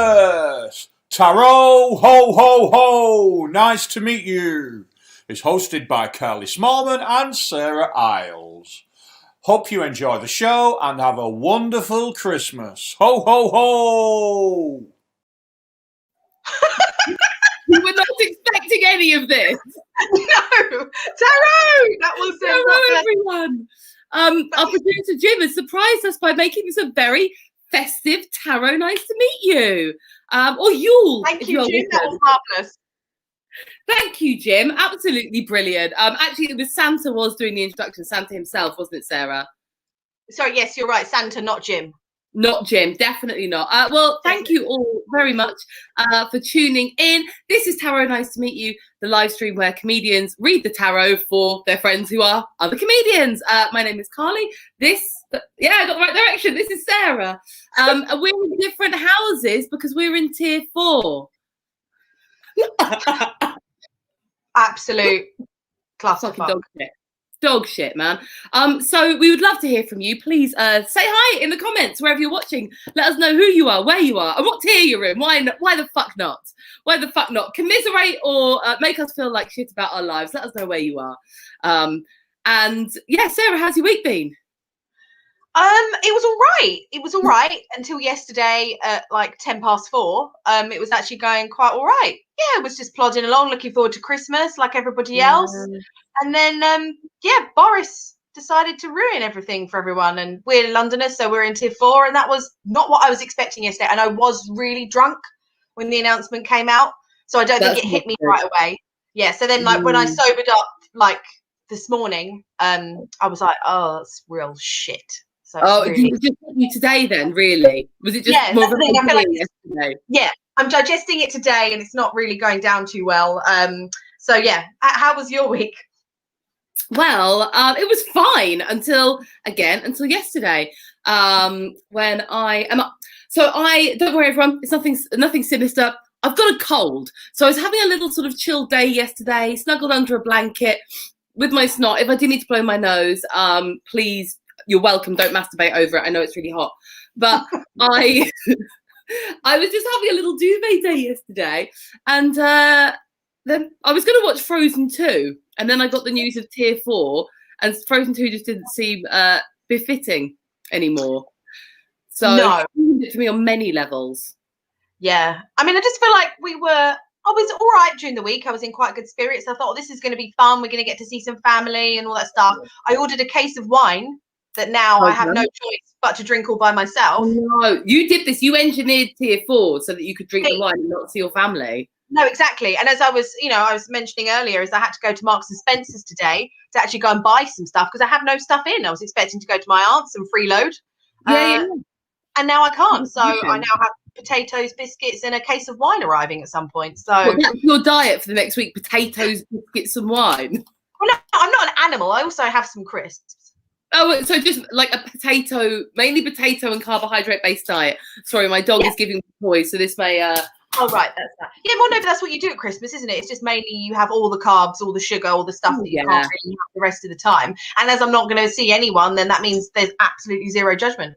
Christmas! Tarot, ho, ho, ho! Nice to meet you. It's hosted by Curly Smallman and Sarah Iles. Hope you enjoy the show and have a wonderful Christmas. Ho, ho, ho! You were not expecting any of this. No, Tarot! That was Hello, everyone. Our producer Jim has surprised us by making this a very festive tarot. Nice to meet you. Or Yule. Thank you, Jim. That was marvellous. Thank you, Jim. Absolutely brilliant. Actually, it was Santa was doing the introduction. Santa himself, wasn't it, Sarah? Sorry, yes, you're right. Santa, not Jim. Not Jim, definitely not. Well, thank you all very much for tuning in. This is Tarot Nice to Meet You, the live stream where comedians read the tarot for their friends who are other comedians. My name is Carly. I got the right direction. This is Sarah. And we're in different houses because we're in tier 4. Absolute clusterfuck. Dog shit, man. So we would love to hear from you. Please say hi in the comments wherever you're watching. Let us know who you are, where you are, and what tier you're in. Why the fuck not? Why the fuck not? Commiserate or make us feel like shit about our lives. Let us know where you are. And yeah, Sarah, how's your week been? It was all right. It was all right until yesterday at like 4:10. It was actually going quite all right. Yeah, it was just plodding along, looking forward to Christmas like everybody else. And then, Boris decided to ruin everything for everyone. And we're Londoners, so we're in tier 4. And that was not what I was expecting yesterday. And I was really drunk when the announcement came out. So I don't think it hit me right away. Yeah, so then like when I sobered up like this morning, I was like, oh, that's real shit. So really... did it just hit you today then, really? Was it just more of a thing yesterday? Yeah, I'm digesting it today and it's not really going down too well. So yeah, how was your week? Well, it was fine until yesterday, when I am up. So don't worry, everyone, it's nothing sinister. I've got a cold. So I was having a little sort of chill day yesterday, snuggled under a blanket with my snot. If I do need to blow my nose, please, you're welcome. Don't masturbate over it. I know it's really hot. But I was just having a little duvet day yesterday. And then I was going to watch Frozen 2. And then I got the news of tier 4. And Frozen 2 just didn't seem befitting anymore. So no. It ruined it for me on many levels. Yeah. I mean, I just feel like I was all right during the week. I was in quite good spirits. I thought, oh, this is going to be fun. We're going to get to see some family and all that stuff. I ordered a case of wine that now I have no choice but to drink all by myself. Oh, no, you did this. You engineered tier 4 so that you could drink the wine and not see your family. No, exactly. And as I was mentioning earlier, is I had to go to Marks and Spencer's today to actually go and buy some stuff because I have no stuff in. I was expecting to go to my aunt's and freeload. And now I can't. So I now have potatoes, biscuits, and a case of wine arriving at some point. So that's your diet for the next week: potatoes, biscuits, and wine. Well, no, I'm not an animal. I also have some crisps. Oh, so just like a mainly potato and carbohydrate-based diet. Sorry, my dog is giving me toys, so this may. Oh, right, that's that. Yeah, well, no, but that's what you do at Christmas, isn't it? It's just mainly you have all the carbs, all the sugar, all the stuff that you can't really have the rest of the time. And as I'm not going to see anyone, then that means there's absolutely zero judgment.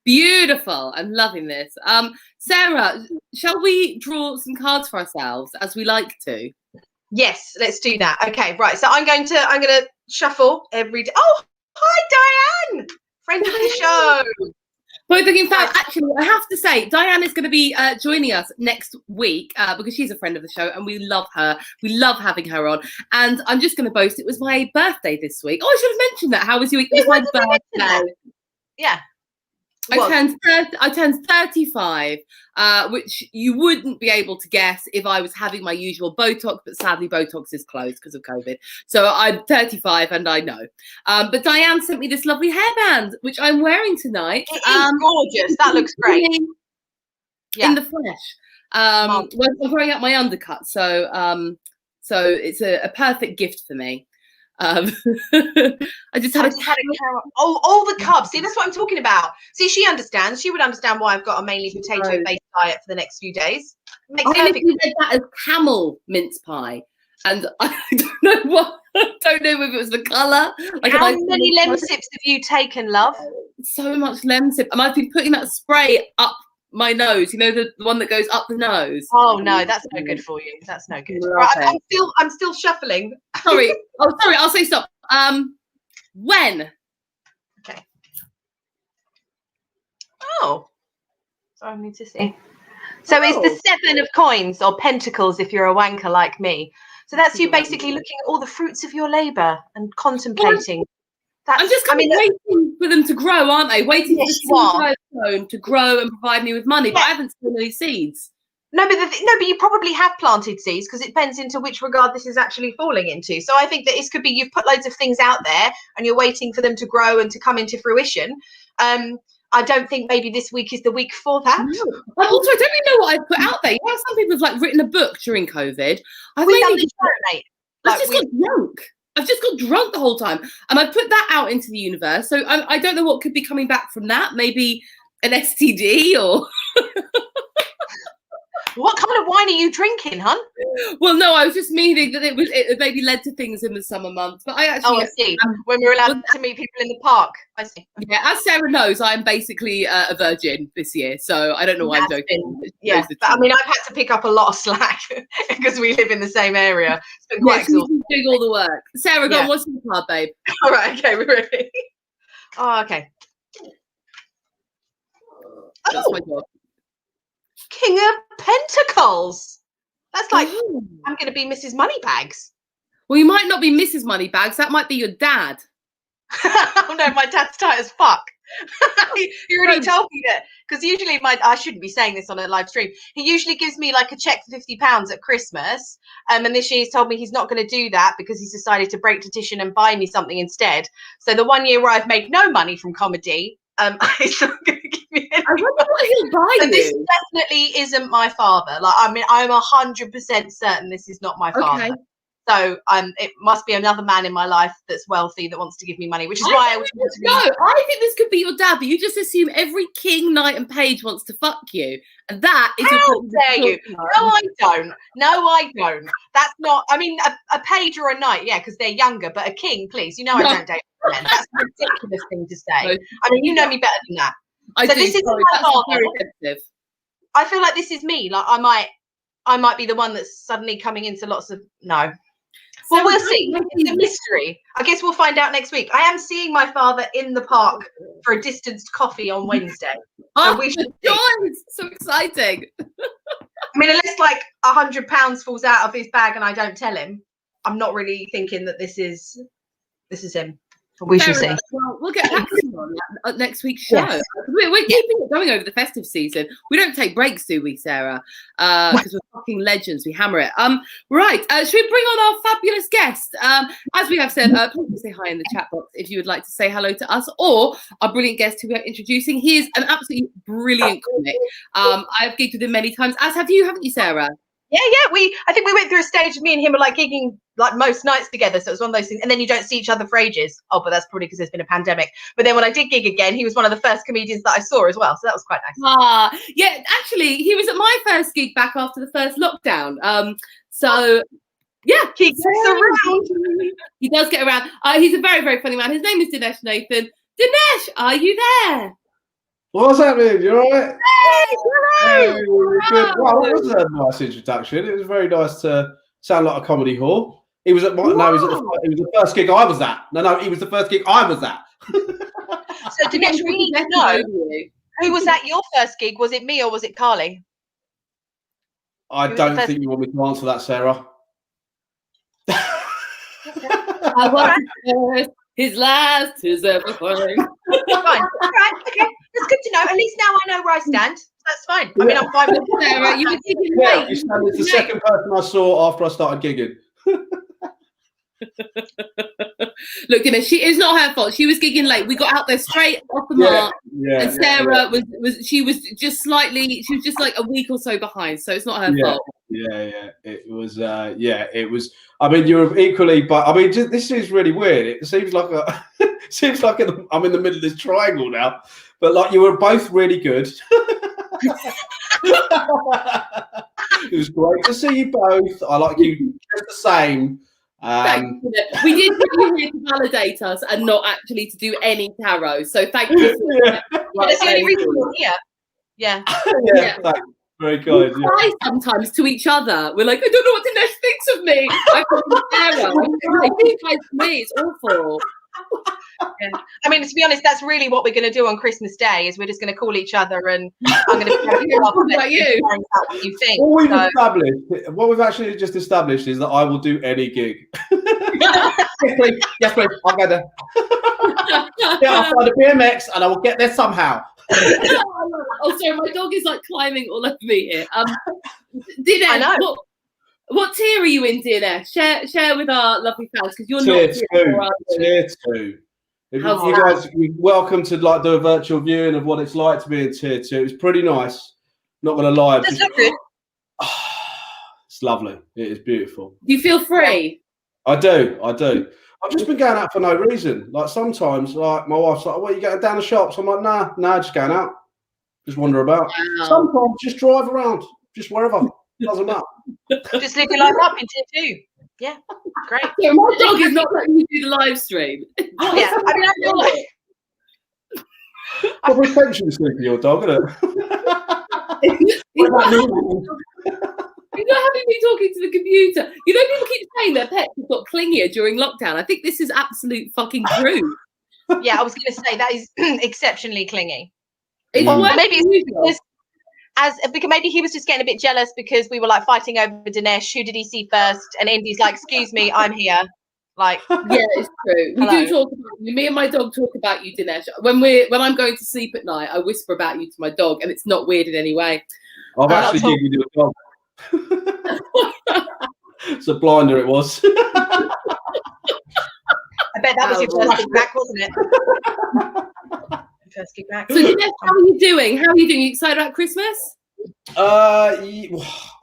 Beautiful. I'm loving this. Sarah, shall we draw some cards for ourselves as we like to? Yes, let's do that. Okay, right. So I'm going to shuffle every day. Oh, hi, Diane, friend of the show. But in fact, actually, I have to say, Diane is going to be joining us next week because she's a friend of the show and we love her. We love having her on. And I'm just going to boast, it was my birthday this week. Oh, I should have mentioned that. How was your week? It was my birthday. Yeah. I turned 35, which you wouldn't be able to guess if I was having my usual Botox, but sadly Botox is closed because of COVID. So I'm 35 and I know. But Diane sent me this lovely hairband, which I'm wearing tonight. It is gorgeous. That looks great. In the flesh. I'm growing out my undercut, so it's a perfect gift for me. I just had all the carbs. See, that's what I'm talking about. See, she understands. She would understand why I've got a mainly potato-based diet for the next few days. I read that as camel mince pie, and I don't know if it was the colour. Like, how many lem sips have you taken, love? So much lem sip, and I've been putting that spray up my nose. You know, the one that goes up the nose. Oh no, that's no good for you. That's no good. Love Right, it. I'm still shuffling. Sorry. Oh, sorry. I'll say stop. When? Okay. Oh. So I need to see. So it's the 7 of coins, or pentacles if you're a wanker like me. So that's you basically looking at all the fruits of your labour and contemplating. I'm just kind of waiting for them to grow, aren't they? Waiting for the seed sown to grow and provide me with money, but I haven't sown any seeds. No, but but you probably have planted seeds, because it depends into which regard this is actually falling into. So I think that it could be you've put loads of things out there and you're waiting for them to grow and to come into fruition. I don't think maybe this week is the week for that. No. Also, I don't really know what I've put out there. You know, some people have like written a book during COVID. I've just got drunk. I've just got drunk the whole time, and I put that out into the universe. So I don't know what could be coming back from that. Maybe an STD or. What kind of wine are you drinking, hun? Well, no, I was just meaning that it maybe led to things in the summer months. But I actually, I see. When we were allowed to meet people in the park, I see. Yeah, as Sarah knows, I'm basically a virgin this year, so I don't know why I'm joking. Yeah, but I mean, I've had to pick up a lot of slack because we live in the same area. It's been quite exhausting. Doing all the work. Sarah, go on, what's your card, babe? All right, okay, we're ready. Oh, okay. That's my job. King of Pentacles. That's like, I'm going to be Mrs. Moneybags. Well, you might not be Mrs. Moneybags. That might be your dad. Oh no, my dad's tight as fuck. He already told me that, because usually I shouldn't be saying this on a live stream. He usually gives me like a check for £50 at Christmas, and this year he's told me he's not going to do that because he's decided to break tradition and buy me something instead. So the one year where I've made no money from comedy, he's not going to give me any. I wonder what he'll buy you. This definitely isn't my father. Like, I mean, I'm 100% certain this is not my father. Okay. So it must be another man in my life that's wealthy that wants to give me money, which is why I want to go. I think this could be your dad, but you just assume every king, knight, and page wants to fuck you, and that is. How dare you? No, I don't. No, I don't. That's not. I mean, a page or a knight, yeah, because they're younger. But a king, please. You know, I don't date men. That's a ridiculous thing to say. No. I mean, you know me better than that. So this isn't my father. I feel like this is me. Like I might be the one that's suddenly coming into lots of no. Well, we'll see. It's a mystery. I guess we'll find out next week. I am seeing my father in the park for a distanced coffee on Wednesday. Oh, we should it's so exciting. I mean, unless like £100 falls out of his bag and I don't tell him, I'm not really thinking that this is him. But we shall see. Well, we'll get back to you on that next week's show. Yes. We're keeping it going over the festive season. We don't take breaks, do we, Sarah? Because we're fucking legends. We hammer it. Right. Should we bring on our fabulous guest? As we have said, please say hi in the chat box if you would like to say hello to us or our brilliant guest who we are introducing. He is an absolutely brilliant comic. I've gigged with him many times, as have you, haven't you, Sarah? Yeah. I think we went through a stage of me and him were like gigging like most nights together. So it was one of those things. And then you don't see each other for ages. Oh, but that's probably because there's been a pandemic. But then when I did gig again, he was one of the first comedians that I saw as well. So that was quite nice. Yeah, actually, he was at my first gig back after the first lockdown. So yeah, he gets around. He does get around. He's a very, very funny man. His name is Dinesh Nathan. Dinesh, are you there? What's happening? You all right? Hey, good. Well, it was a nice introduction. It was very nice to sound like a comedy whore. He was at my, no, he was the first gig I was at. No, he was the first gig I was at. So Dinesh, we need to know who was at your first gig. Was it me or was it Carly? I don't think you want me to answer that, Sarah. I was his last, his everything. Fine. All right. Okay. That's good to know. At least now I know where I stand. That's fine. I mean, I'm fine with Sarah. You were gigging late. You sounded the second person I saw after I started gigging. Look, Dinesh, it's not her fault. She was gigging late. We got out there straight off the mark. And Sarah was just like a week or so behind. So it's not her fault. Yeah. It was. It was. I mean, you're equally, but I mean, this is really weird. It seems like I'm in the middle of this triangle now. But like, you were both really good. It was great to see you both. I like you just the same. We did put you here to validate us and not actually to do any tarot. So thank you. That's the only reason we're here. Yeah. Yeah. Thanks. Very We kind. Yeah. cry sometimes to each other. We're like, I don't know what Dinesh thinks of me. I cry to Sarah. I cry. She cries to me. It's awful. Yeah. I mean, to be honest, that's really what we're going to do on Christmas Day. Is we're just going to call each other, and I'm going to Talk about you. what you think. What we've actually just established is that I will do any gig. Yes, please. I'll go there. Yeah, I'll find a BMX and I will get there somehow. Oh, sorry, my dog is like climbing all over me here. Dinesh, what tier are you in, Dinesh? Share with our lovely fans because you're tier not tier 2. If you guys, you're welcome to like do a virtual viewing of what it's like to be in tier 2. It's pretty nice. Not gonna lie. Does it look good? It's lovely. It is beautiful. Do you feel free? I do. I've just been going out for no reason. Like sometimes, like my wife's like, "What, you going down the shops?" I'm like, nah, just going out, just wander about. Wow. Sometimes just drive around, just wherever. Doesn't matter. Just live your life up in tier 2. Yeah, great. Yeah, my dog is not letting me do the live stream. Yeah, I mean, I feel like Probably pension sleep for your dog, isn't it? You're not having me talking to the computer. You know, people keep saying their pets have got clingier during lockdown. I think this is absolute fucking true. Yeah, I was going to say that is exceptionally clingy. Maybe it's because maybe he was just getting a bit jealous because we were like fighting over Dinesh. Who did he see first? And Indy's like, "Excuse me, I'm here." Like, yeah, it's true. We do talk about you. Me and my dog talk about you, Dinesh. When I'm going to sleep at night, I whisper about you to my dog, and it's not weird in any way. I've actually given you a dog. It's a blinder it was. I bet that was your first gig back, wasn't it? First gig back. So Dinesh, how are you doing? How are you doing? You excited about Christmas? I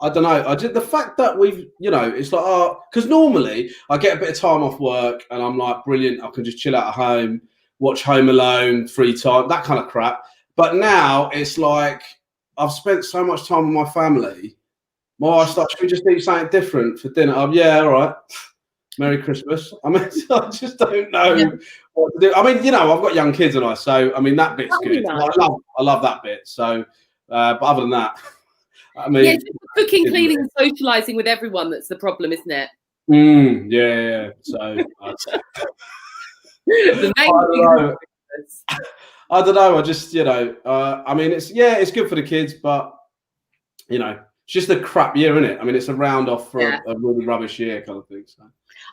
don't know. The fact that we've, it's like, because normally I get a bit of time off work and I'm like, brilliant, I can just chill out at home, watch Home Alone, free time, that kind of crap. But now it's like I've spent so much time with my family. My wife starts, should we just eat something different for dinner? Yeah, all right. Merry Christmas. I mean, I just don't know what to do. I mean, I've got young kids and so I mean that bit's good. Nice. I love that bit. So, but other than that, I mean, it's cooking, cleaning, and socialising with everyone that's the problem, isn't it? Yeah. So, I don't know. I just, I mean, it's good for the kids, but it's just a crap year, isn't it? I mean, it's a round off for a really rubbish year kind of thing. So.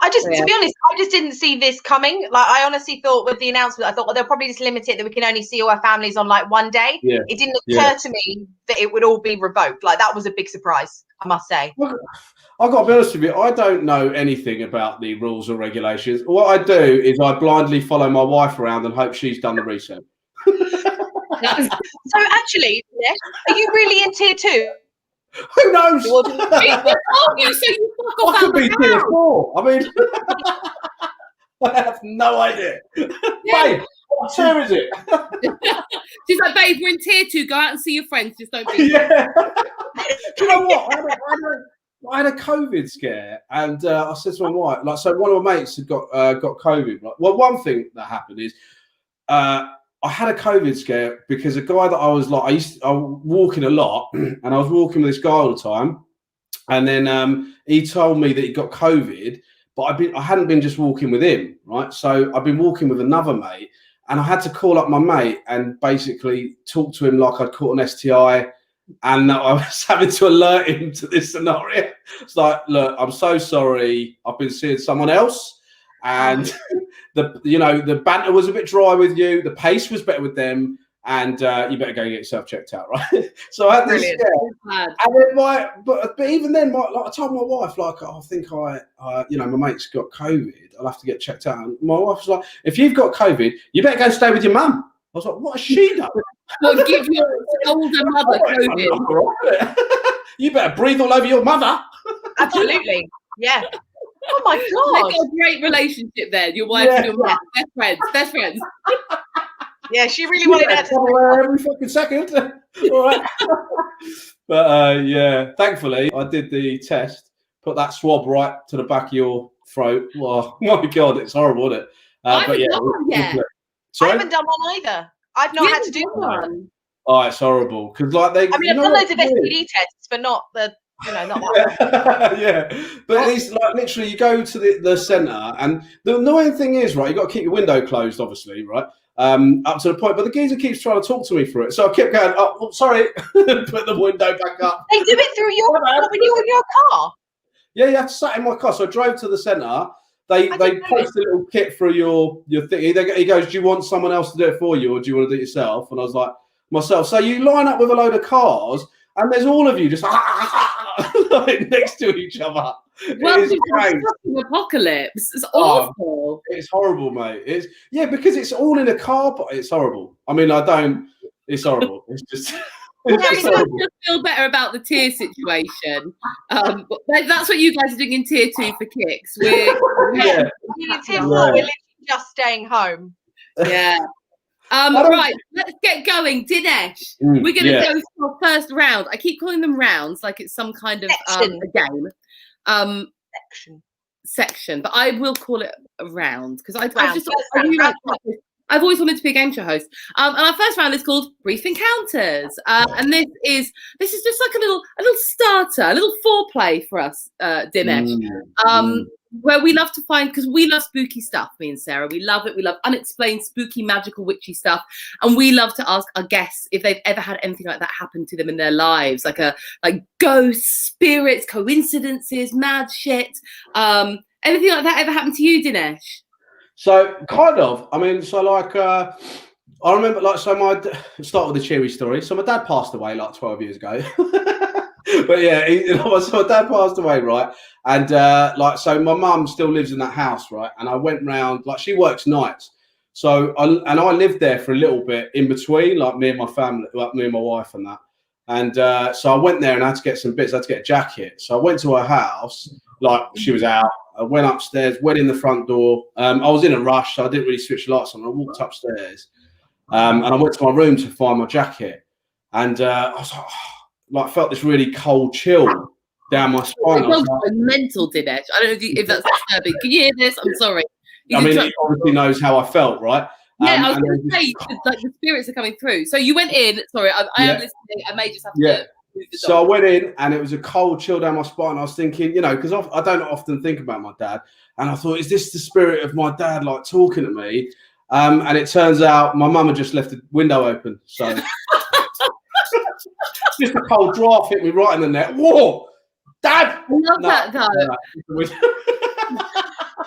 To be honest, I just didn't see this coming. Like, I honestly thought with the announcement, I thought, well, they'll probably just limit it that we can only see all our families on like one day. Yeah. It didn't occur to me that it would all be revoked. Like, that was a big surprise, I must say. I've got to be honest with you, I don't know anything about the rules or regulations. What I do is I blindly follow my wife around and hope she's done the research. So actually, are you really in tier 2? Who knows? I could be tier 4. I mean, I have no idea. Babe, what tier is it? She's like, babe, we're in tier 2. Go out and see your friends. Just don't be. Yeah. Do you know what? I had a COVID scare, and I said to my wife, so one of my mates had got COVID. Right? Well, one thing that happened is I had a COVID scare because a guy that I was like, I was walking a lot, and I was walking with this guy all the time, and then he told me that he got COVID, but I hadn't been just walking with him, right? So I've been walking with another mate, and I had to call up my mate and basically talk to him like I'd caught an STI. And I was having to alert him to this scenario. It's like, look, I'm so sorry. I've been seeing someone else, and the banter was a bit dry with you. The pace was better with them, and you better go and get yourself checked out, right? So I had this scare, and then but even then, I told my wife, like, I think my mate's got COVID. I'll have to get checked out. And my wife was like, if you've got COVID, you better go and stay with your mum. I was like, what has she done? Well, give your older mother COVID. You better breathe all over your mother. Absolutely. Yeah. Oh my God. They've got a great relationship there. Your wife and your mum. Best friends. Yeah, she really wanted that to every fucking second. All right. But thankfully I did the test, put that swab right to the back of your throat. Oh my God, it's horrible, isn't it? I haven't done one yet. I haven't done one either. I've not had to do one. Oh, it's horrible because like they. I mean, I've done loads of STD tests, but not the, not that. Yeah, but it's like literally you go to the centre, and the annoying thing is, right, you got to keep your window closed, obviously, right, up to the point. But the geezer keeps trying to talk to me through it, so I kept going, oh, sorry, put the window back up. They do it through your when you're in your car. Yeah, you have to sat in my car. So I drove to the centre. They post a little kit through your thing. He goes, do you want someone else to do it for you, or do you want to do it yourself? And I was like, myself. So you line up with a load of cars, and there's all of you just like, next to each other. Well, it is it's fucking apocalypse. It's awful. It's horrible, mate. It's because it's all in a car. But it's horrible. I mean, It's horrible. It's just. Just feel better about the tier situation. That's what you guys are doing in tier 2 for kicks. We're literally just staying home. Yeah. Right, let's get going. Dinesh, we're going to go for our first round. I keep calling them rounds like it's some kind of a game. Section, but I will call it a round because I've always wanted to be a game show host. And our first round is called Brief Encounters, and this is just like a little starter, a little foreplay for us, Dinesh. Where we love to find, because we love spooky stuff, me and Sarah. We love it. We love unexplained, spooky, magical, witchy stuff, and we love to ask our guests if they've ever had anything like that happen to them in their lives, like ghosts, spirits, coincidences, mad shit. Anything like that ever happened to you, Dinesh? So kind of. I mean, so like I remember, like, so start with a cheery story. So my dad passed away like 12 years ago. But yeah, so my dad passed away, right? And so my mum still lives in that house, right? And I went round, like, she works nights, so I lived there for a little bit in between, like me and my family, like me and my wife and that. And so I went there and I had to get some bits. I had to get a jacket. So I went to her house, like she was out. I went upstairs, went in the front door. I was in a rush, so I didn't really switch the lights on. I walked upstairs, and I went to my room to find my jacket, and I was like, felt this really cold chill down my spine. It was mental, Dinesh. I don't know if that's disturbing. Can you hear this? I'm sorry. I mean, he obviously knows how I felt, right? Yeah, I was going to say, like, the spirits are coming through. So you went in. Sorry, I am listening. I may just have to move the So I went in, and it was a cold chill down my spine. I was thinking, because I don't often think about my dad, and I thought, is this the spirit of my dad, like, talking to me? And it turns out my mum had just left the window open, so just a cold draft hit me right in the neck. Whoa, Dad! I love that though.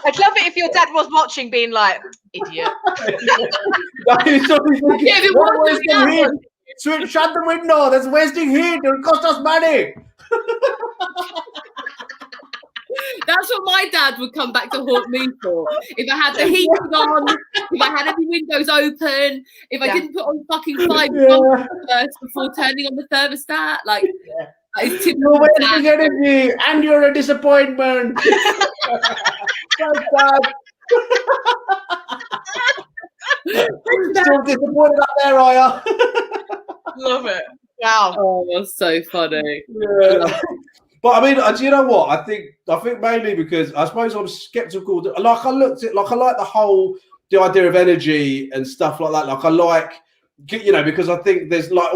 I'd love it if your dad was watching, being like, idiot. Shut the window. That's wasting heat. It'll cost us money. That's what my dad would come back to haunt me for. If I had the heating on, if I had any windows open, if I didn't put on fucking 5 first before turning on the thermostat, like. You're wasting energy and you're a disappointment. Still disappointed up there, are you? Love it. Wow. Oh, that's so funny. Yeah. But I mean, do you know what? I think mainly because I suppose I'm skeptical. Like, I looked at, like, I like the idea of energy and stuff like that. Like, I like, because I think there's like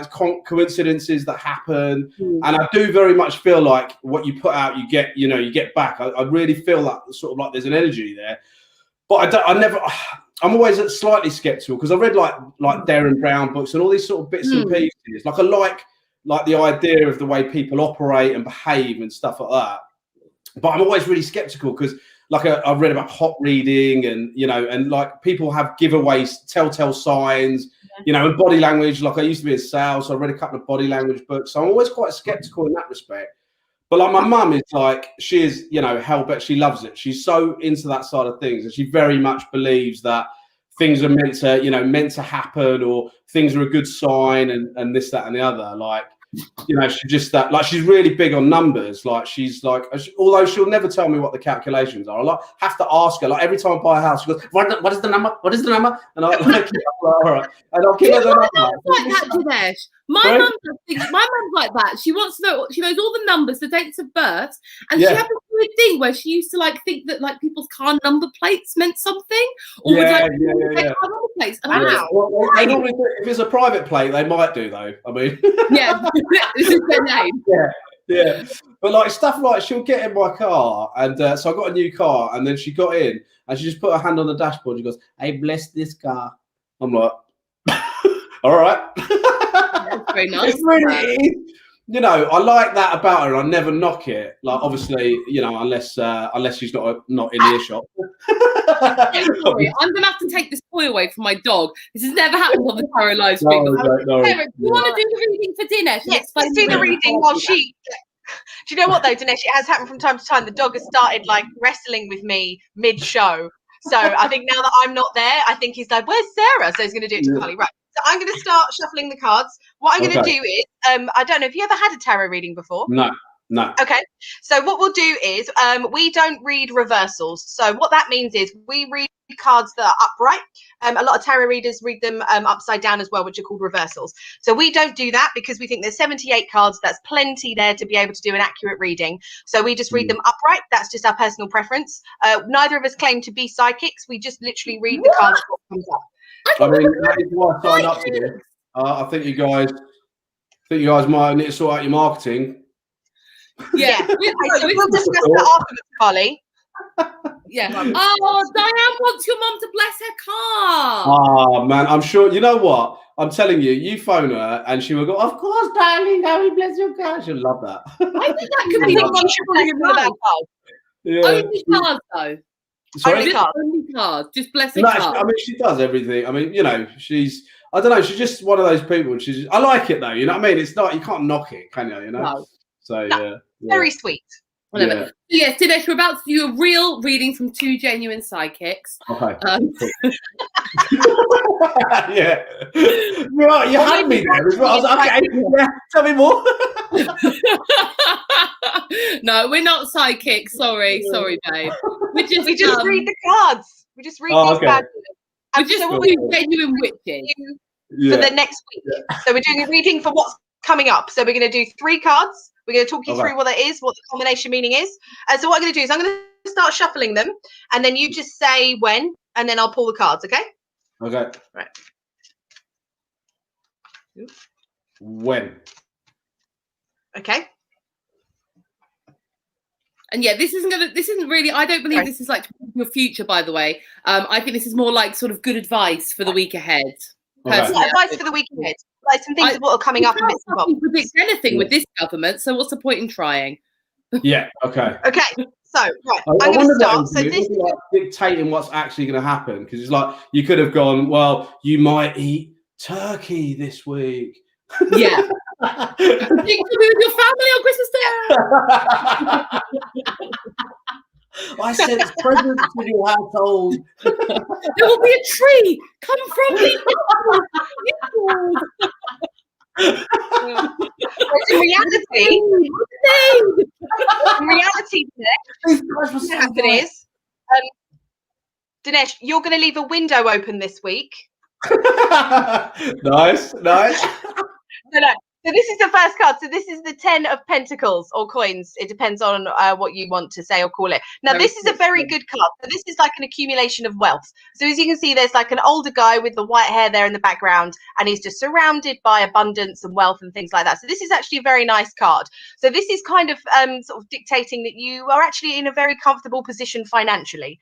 coincidences that happen, and I do very much feel like what you put out, you get back. I really feel that sort of like there's an energy there. But I'm always slightly skeptical because I read like Darren Brown books and all these sort of bits and pieces. Like, I like the idea of the way people operate and behave and stuff like that. But I'm always really skeptical because, like, I've read about hot reading and, and like people have giveaways, telltale signs, and body language. Like, I used to be in sales, so I read a couple of body language books. So I'm always quite skeptical in that respect. But like, my mum is like, she is, hell-bent. She loves it. She's so into that side of things, and she very much believes that things are meant to happen, or things are a good sign, and this, that, and the other. Like, she's just that, like, she's really big on numbers. Like, she's like, although she'll never tell me what the calculations are, I like have to ask her. Like, every time I buy a house, she goes, what is the number? What is the number? And I'm like, all right. And I'll give her the number. Like that, Dinesh. My mum's like that. She wants to know. She knows all the numbers, the dates of birth, and she happens to weird thing where she used to like think that like people's car number plates meant something, or would like their car number plates. And Well, they normally do, if it's a private plate, they might do though. I mean, yeah, this is their name. Yeah. But like stuff like she'll get in my car, and so I got a new car, and then she got in and she just put her hand on the dashboard. She goes, "I bless this car." I'm like, all right. That's very nice. It's really, you know, I like that about her. I never knock it. Like, obviously, you know, unless she's not in earshot. Sorry, I'm gonna have to take this toy away from my dog. This has never happened on the Tarot Live stream. No. Sarah, do you want to do the reading for Dinesh? Yes, let's do the reading while she. Do you know what though, Dinesh? It has happened from time to time. The dog has started like wrestling with me mid-show. So I think now that I'm not there, I think he's like, "Where's Sarah?" So he's going to do it to Carly. Right. So I'm going to start shuffling the cards. What I'm going to do is, I don't know if you ever had a tarot reading before. No. Okay. So what we'll do is, we don't read reversals. So what that means is we read cards that are upright. A lot of tarot readers read them upside down as well, which are called reversals. So we don't do that because we think there's 78 cards. That's plenty there to be able to do an accurate reading. So we just read them upright. That's just our personal preference. Neither of us claim to be psychics. We just literally read the cards that comes up. I mean, that is why I signed up to this. I think you guys might need to sort out your marketing. Yeah. So we'll discuss that afterwards, Carly. Yeah. Oh, Diane wants your mum to bless her car. Oh man, I'm sure. You know what? I'm telling you, you phone her and she will go, "Of course, darling, I will bless your car." She'll love that. I think that could be Mum should bless them with our cards. Yeah. Only cards though. Sorry? Only cards. Only cards. Just blessing No, cards. I mean, she does everything. I mean, you know, I don't know, she's just one of those people. I like it though, you know what I mean? It's not, you can't knock it, can you? You know? No. So, No. yeah. Very sweet. Whatever. Yeah. So yes, Dinesh, we're about to do a real reading from two genuine psychics. Okay. Yeah. Yeah. Right, you had me there as well. I was like, okay, yeah, tell me more. No, we're not psychics. Sorry, babe. We just read the cards. We just read these cards. We just do genuine witches. For the next week. Yeah. So we're doing a reading for what's coming up. So we're going to do 3 cards. We're going to talk you through what that is, what the combination meaning is. So what I'm going to do is I'm going to start shuffling them, and then you just say when, and then I'll pull the cards, okay? Okay. Right. When. Okay. And yeah, this isn't really, I don't believe this is like your future, by the way. I think this is more like sort of good advice for the week ahead. Okay. Advice for the week ahead. Like some things of what are coming up. You can't predict anything with this government, so what's the point in trying? Yeah, okay. Okay, so, right, I'm going to start. So this is like dictating what's actually going to happen, because it's like, you could have gone, well, you might eat turkey this week. Yeah. You can be with your family on Christmas Day. I sent presents to your household. There will be a tree come from me. In reality, what happened is, Dinesh, you're going to leave a window open this week. Nice. No. So this is the first card. So this is the 10 of Pentacles or coins. It depends on what you want to say or call it. Now, this is a very good card. So this is like an accumulation of wealth. So as you can see, there's like an older guy with the white hair there in the background, and he's just surrounded by abundance and wealth and things like that. So this is actually a very nice card. So this is kind of sort of dictating that you are actually in a very comfortable position financially.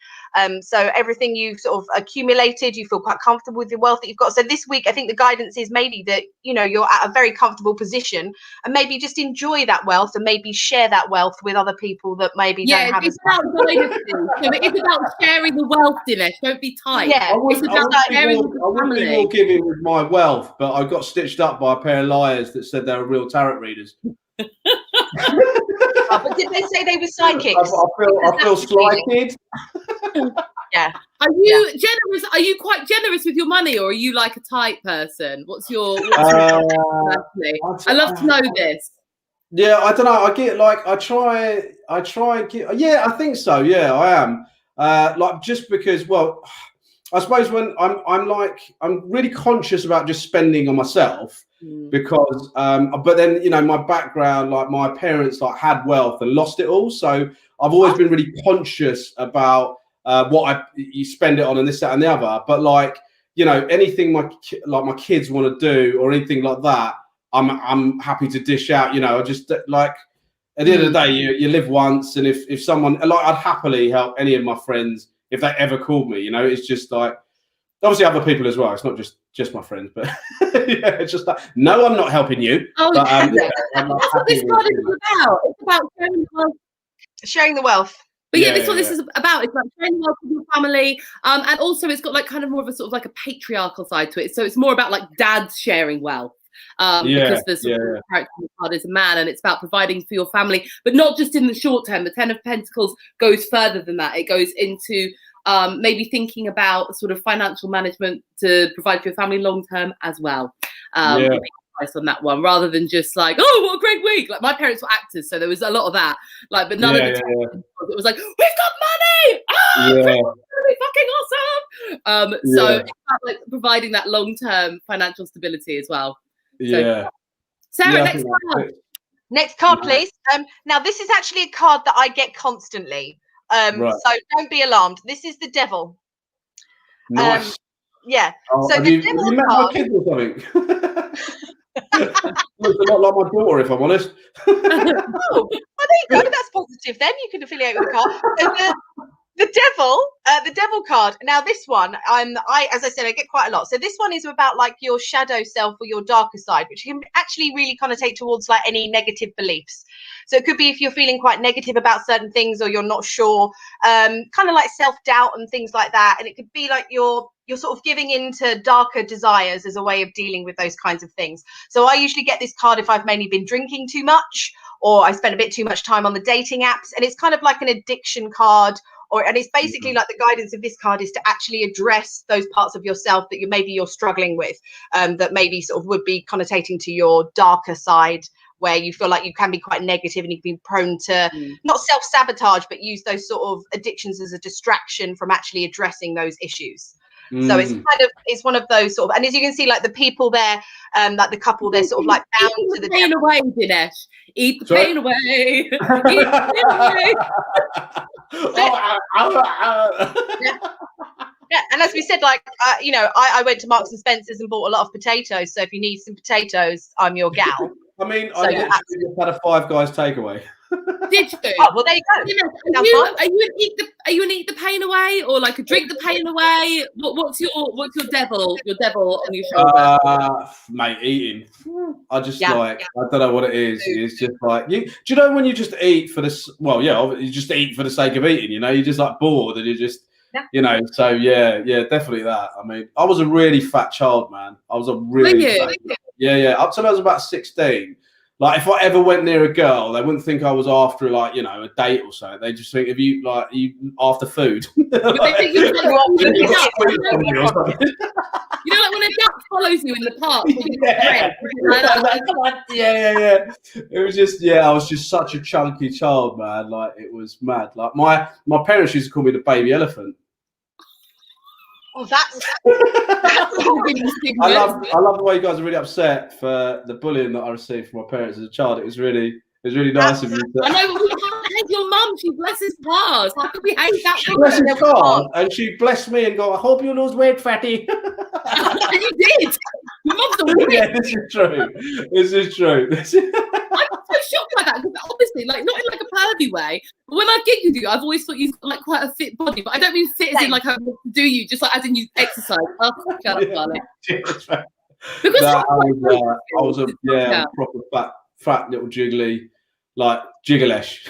So everything you've sort of accumulated, you feel quite comfortable with the wealth that you've got. So this week, I think the guidance is maybe that, you know, you're at a very comfortable position, and maybe just enjoy that wealth and maybe share that wealth with other people that maybe don't have it's about dynasty. So it's about sharing the wealth, Dinesh. Don't be tight. Yeah, it's about sharing with the I wouldn't be family. more giving with my wealth, but I got stitched up by a pair of liars that said they were real tarot readers. But did they say they were psychics? I feel slighted. Yeah. Are you generous? Are you quite generous with your money, or are you like a tight person? What's your personally? I love to know this. Yeah, I don't know. I get like I try and get, yeah, I think so. Yeah, I am. Like just because, well, I suppose when I'm really conscious about just spending on myself because, but then, you know, my background, like my parents like had wealth and lost it all. So I've always been really conscious about what you spend it on and this, that and the other. But like, you know, anything my kids want to do or anything like that, I'm happy to dish out, you know. I just like, at the end of the day, you live once. And if someone, like, I'd happily help any of my friends if they ever called me, you know. It's just like, obviously other people as well. It's not just my friends, but yeah, it's just like, no, I'm not helping you. Oh, but, yeah, that's what this card is about. It's about sharing the wealth. But yeah, this is what this is about. It's about sharing wealth with your family, and also it's got like kind of more of a sort of like a patriarchal side to it. So it's more about like dads sharing wealth. Because the sort of character of the card is a man, and it's about providing for your family, but not just in the short term. The Ten of Pentacles goes further than that. It goes into maybe thinking about sort of financial management to provide for your family long term as well. Advice on that one, rather than just like, oh, what a great week. Like, my parents were actors, so there was a lot of that. Like, but none of the time it was like, we've got money. It's gonna be fucking awesome. So it's about like providing that long term financial stability as well. So, Sarah, next card. Next card, please. Now this is actually a card that I get constantly. So don't be alarmed. This is the Devil. Nice. Yeah. Oh, so the Devil met card. my kids or something? Looks a lot like my daughter, if I'm honest. Oh, well, there you go. That's positive. Then you can affiliate with the card. The Devil card. Now this one, as I said, I get quite a lot. So this one is about like your shadow self or your darker side, which can actually really connotate towards like any negative beliefs. So it could be if you're feeling quite negative about certain things, or you're not sure, kind of like self-doubt and things like that. And it could be like you're sort of giving into darker desires as a way of dealing with those kinds of things. So I usually get this card if I've mainly been drinking too much, or I spend a bit too much time on the dating apps, and it's kind of like an addiction card. And it's basically like the guidance of this card is to actually address those parts of yourself that you're struggling with, that maybe sort of would be connotating to your darker side, where you feel like you can be quite negative and you can be prone to not self-sabotage, but use those sort of addictions as a distraction from actually addressing those issues. So it's one of those sort of, and as you can see, like the people there, like the couple, they're sort of like bound to the pain away, Dinesh. Eat the pain away. Eat the pain away. Yeah, and as we said, like you know, I went to Marks and Spencer's and bought a lot of potatoes. So if you need some potatoes, I'm your gal. I mean, I literally just had a Five Guys takeaway. Did you? Oh, well, there you go. Are you an eat the pain away, or like a drink the pain away? What's your devil on your shoulder? Mate, eating. I just I don't know what it is. It's just like do you know when you just eat for this? Well, yeah, you just eat for the sake of eating. You know, you're just like bored and you just. You know, so yeah, definitely that. I mean, I was a really fat child, man. I was a really fat. Yeah. Up till I was about 16. Like, if I ever went near a girl, they wouldn't think I was after, like, you know, a date or so. They just think, you after food? You know, like when a duck follows you in the park. Yeah. It was just, I was just such a chunky child, man. Like, it was mad. Like, my parents used to call me the baby elephant. Oh, that's I love the way you guys are really upset for the bullying that I received from my parents as a child. It was really nice of you. I know, but we can't hate your mum. She blesses cars. How could we hate that? She blesses cars, and she blessed me and go, I hope you lose weight, fatty. And you did. Your mum's a witch. Yeah, this is true. I'm so shocked by that, because obviously, like, not in like a pervy way, but when I've gigged with you, I've always thought you've got like quite a fit body, but I don't mean fit as in like how to do you, just like as in you exercise. Oh, shut up, darling. Because I was a proper fat little jiggly, like jigglesh.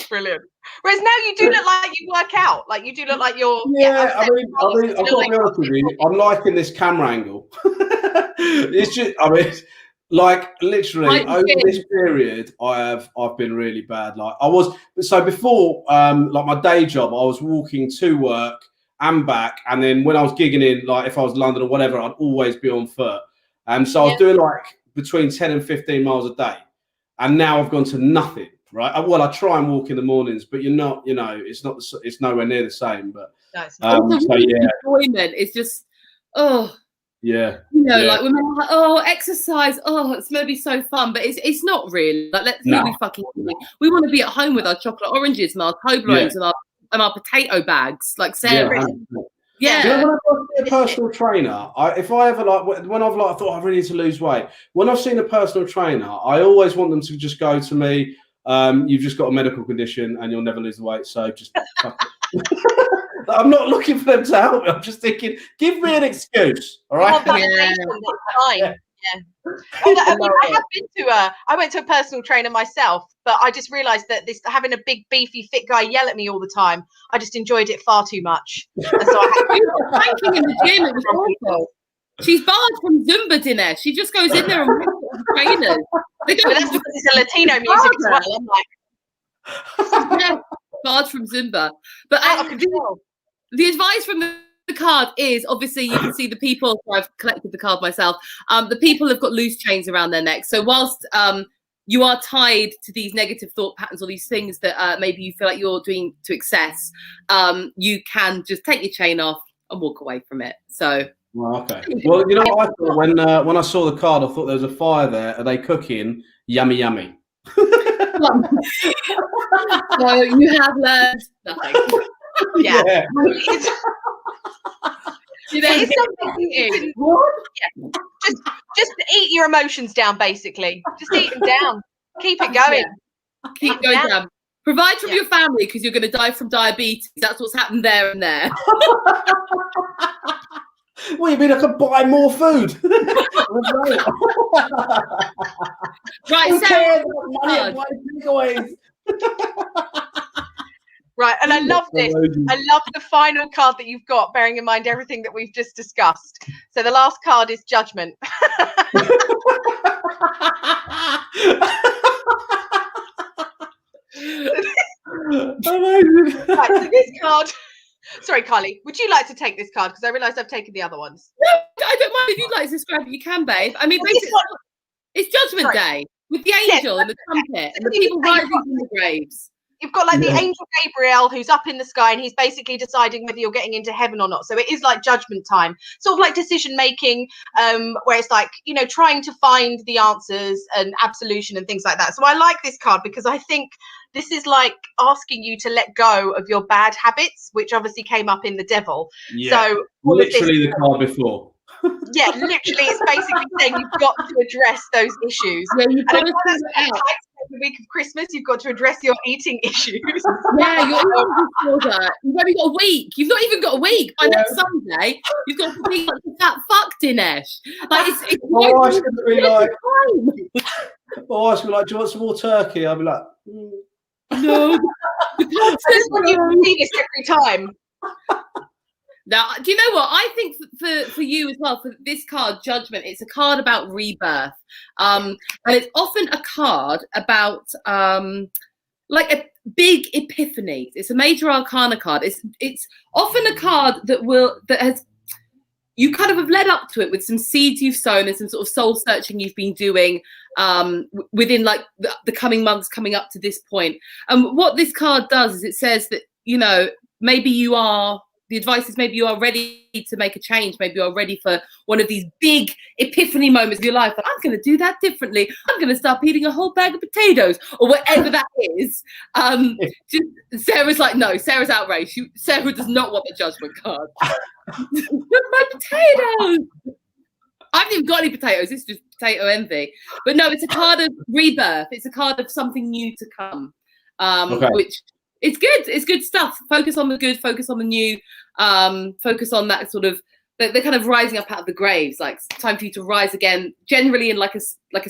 Brilliant. Whereas now you do look like you work out. Like, you do look like you're. I mean, I've got to be honest with you. I'm liking this camera angle. It's just, I mean, like, literally over this period, I've been really bad. Like, before, like my day job, I was walking to work and back, and then when I was gigging in, like if I was in London or whatever, I'd always be on foot. And so I was doing like between 10 and 15 miles a day, and now I've gone to nothing right? Well, I try and walk in the mornings, but you're not, you know, it's not, it's nowhere near the same. But No, it's not. so yeah, enjoyment is just, oh, yeah, you know, yeah. like when we're like, oh, exercise, oh, it's gonna be so fun, but it's not really. Like, let's really fucking. We want to be at home with our chocolate oranges and our Toblerones and our potato bags, like Sarah. Yeah. You know, when I've seen a personal trainer, if I ever like when I've like thought I really need to lose weight, when I've seen a personal trainer, I always want them to just go to me. You've just got a medical condition and you'll never lose the weight, so just. I'm not looking for them to help me. I'm just thinking, give me an excuse, all right? Fine. I went to a personal trainer myself, but I just realised that having a big beefy fit guy yell at me all the time, I just enjoyed it far too much. And so I had in the gym. It was awful. She's barred from Zumba, Dinesh. She just goes in there and works with the trainers. But that's because it's a Latino music as well. I'm like, yeah, barred from Zumba. But the advice from the card is, obviously, you can see the people. I've collected the card myself. The people have got loose chains around their necks. So whilst you are tied to these negative thought patterns or these things that maybe you feel like you're doing to excess, you can just take your chain off and walk away from it. So. Well, okay. Well, you know what I thought when I saw the card, I thought there was a fire there. Are they cooking? Yummy, yummy. So you have learned nothing. Yeah. It's something just eat your emotions down, basically. Just eat them down. Keep it going. Keep going down. Provide from your family because you're going to die from diabetes. That's what's happened there and there. Well, you mean I could buy more food? Right, Sarah. Right, and I love this. I love the final card that you've got, bearing in mind everything that we've just discussed. So the last card is Judgment. Amazing. Right, so this card. Sorry, Carly, would you like to take this card? Because I realise I've taken the other ones. No, I don't mind if you'd like to describe it. You can, babe. I mean, basically, it's Judgment Day with the angel and the trumpet and the people rising from the graves. You've got like the angel Gabriel who's up in the sky and he's basically deciding whether you're getting into heaven or not. So it is like judgment time, sort of like decision making, where it's like, you know, trying to find the answers and absolution and things like that. So I like this card because I think this is like asking you to let go of your bad habits, which obviously came up in the devil. Yeah. So literally the card before. Yeah, literally, it's basically saying you've got to address those issues. Yeah, you've got to the week of Christmas, you've got to address your eating issues. Yeah, you've only got a week. You've not even got a week. By next Sunday, you've got to be like that fuck, Dinesh. Like it's my wife's going to be like, do you want some more turkey? I'll be like, no. This one you see this every time. Now, do you know what? I think for you as well, for this card, Judgment, it's a card about rebirth. And it's often a card about like a big epiphany. It's a major arcana card. It's often a card that has you kind of have led up to it with some seeds you've sown and some sort of soul searching you've been doing within like the coming months coming up to this point. And what this card does is it says that, you know, the advice is maybe you are ready to make a change. Maybe you're ready for one of these big epiphany moments of your life. But I'm going to do that differently. I'm going to start eating a whole bag of potatoes or whatever that is. Sarah's like, no, Sarah's outraged. Sarah does not want the Judgment card. Look, my potatoes. I haven't even got any potatoes. It's just potato envy. But no, it's a card of rebirth. It's a card of something new to come, which... It's good. It's good stuff. Focus on the good. Focus on the new. Focus on that sort of they're kind of rising up out of the graves. Like it's time for you to rise again, generally in like a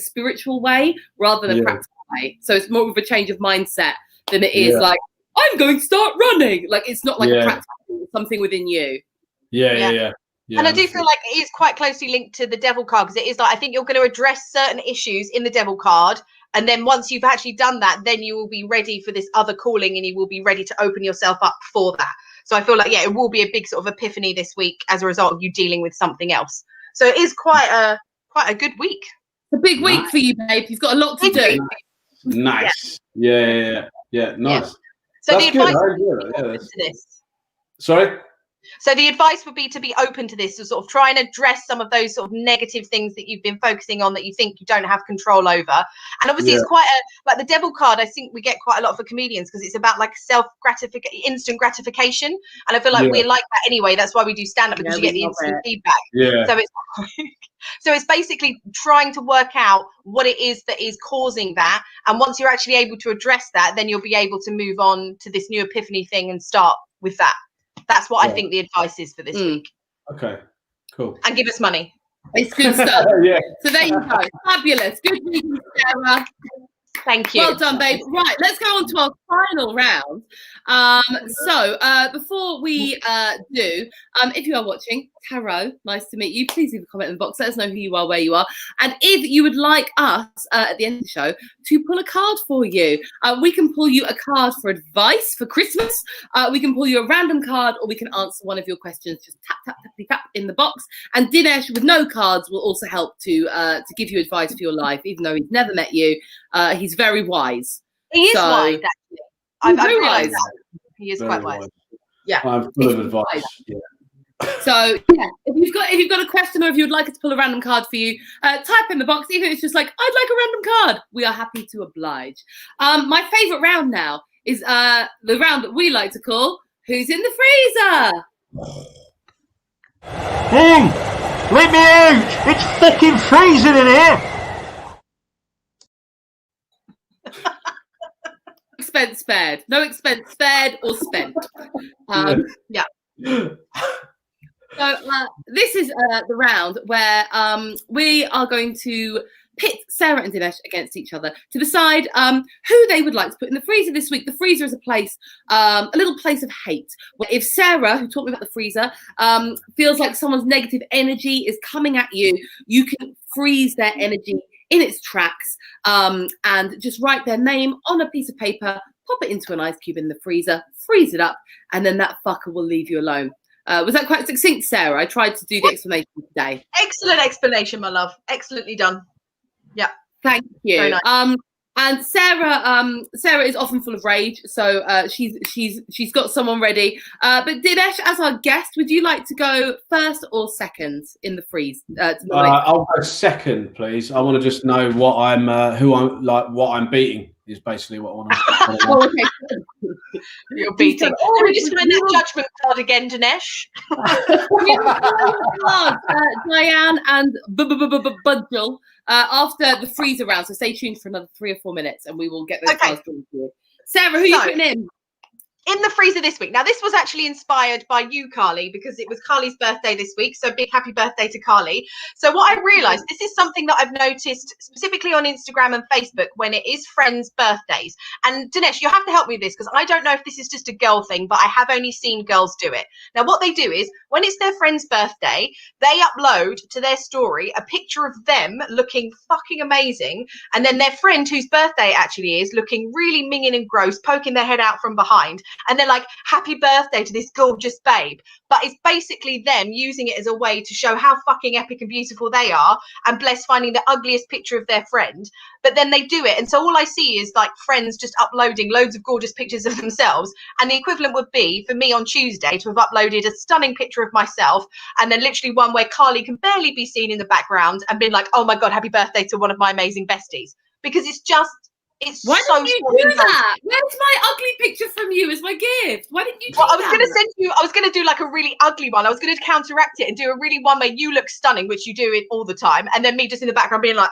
spiritual way rather than a practical way. So it's more of a change of mindset than it is like I'm going to start running. Like it's not like a practical something within you. Yeah. And I do feel like it is quite closely linked to the devil card because it is like I think you're going to address certain issues in the devil card. And then once you've actually done that, then you will be ready for this other calling and you will be ready to open yourself up for that. So I feel like, it will be a big sort of epiphany this week as a result of you dealing with something else. So it is quite a good week. It's a big week for you, babe. You've got a lot to do. Nice. Yeah. Nice. So That's the good. advice I enjoy that. Yeah, to this. Sorry? So the advice would be to be open to this, to sort of try and address some of those sort of negative things that you've been focusing on that you think you don't have control over. And obviously it's quite like the devil card, I think we get quite a lot for comedians because it's about like instant gratification. And I feel like we like that anyway. That's why we do stand up, because you get the instant feedback. Yeah. So it's basically trying to work out what it is that is causing that. And once you're actually able to address that, then you'll be able to move on to this new epiphany thing and start with that. That's what I think the advice is for this week. Okay, cool. And give us money. It's good stuff. Yeah. So there you go. Fabulous. Good week, Sarah. Thank you. Well done, babe. Right, let's go on to our final round. So before we do, if you are watching, Tarot, nice to meet you. Please leave a comment in the box. Let us know who you are, where you are. And if you would like us at the end of the show to pull a card for you, we can pull you a card for advice for Christmas. We can pull you a random card, or we can answer one of your questions. Just tap, tap, tap, tap in the box. And Dinesh, with no cards, will also help to give you advice for your life, even though he's never met you. He's very wise. He is wise, actually. I've realised that. He is Very quite wise. Yeah. I'm full of advice. Yeah. So yeah, if you've got a question, or if you would like us to pull a random card for you, type in the box. Even if it's just like, I'd like a random card, we are happy to oblige. My favourite round now is the round that we like to call Who's in the Freezer? Hey, let me out! It's fucking freezing in here! Expense spared. No expense spared or spent. Yeah. So this is the round where we are going to pit Sarah and Dinesh against each other to decide who they would like to put in the freezer this week. The freezer is a place, a little place of hate. Where if Sarah, who taught me about the freezer, feels like someone's negative energy is coming at you, you can freeze their energy in its tracks and just write their name on a piece of paper, pop it into an ice cube in the freezer, freeze it up, and then that fucker will leave you alone. Was that quite succinct, Sarah? I tried to do the explanation today. Excellent explanation, my love. Excellently done. Yeah. Thank you. Very nice. And Sarah is often full of rage, so she's got someone ready. But Dinesh, as our guest, would you like to go first or second in the freeze? I'll go second, please. I want to just know what what I'm beating is basically what I want to know. Oh, okay. You're beating. Let me just find that judgment card again, Dinesh. Diane and Budgel after the freezer round, so stay tuned for another 3 or 4 minutes and we will get those cards drawn for you. Sarah, who are you putting in? In the freezer this week. Now, this was actually inspired by you, Carly, because it was Carly's birthday this week. So big happy birthday to Carly. So what I realized, this is something that I've noticed specifically on Instagram and Facebook when it is friends' birthdays. And Dinesh, you have to help me with this because I don't know if this is just a girl thing, but I have only seen girls do it. Now, what they do is when it's their friend's birthday, they upload to their story a picture of them looking fucking amazing. And then their friend whose birthday it actually is looking really minging and gross, poking their head out from behind. And they're like, happy birthday to this gorgeous babe. But it's basically them using it as a way to show how fucking epic and beautiful they are, and bless finding the ugliest picture of their friend. But then they do it. And so all I see is like friends just uploading loads of gorgeous pictures of themselves. And the equivalent would be for me on Tuesday to have uploaded a stunning picture of myself, and then literally one where Carly can barely be seen in the background and been like, oh my God, happy birthday to one of my amazing besties. Because it's just, Why didn't you do that? Where's my ugly picture from you as my gift? Why didn't you do that? I was going to send you, I was going to do like a really ugly one. I was going to counteract it and do a really one where you look stunning, which you do it all the time. And then me just in the background being like,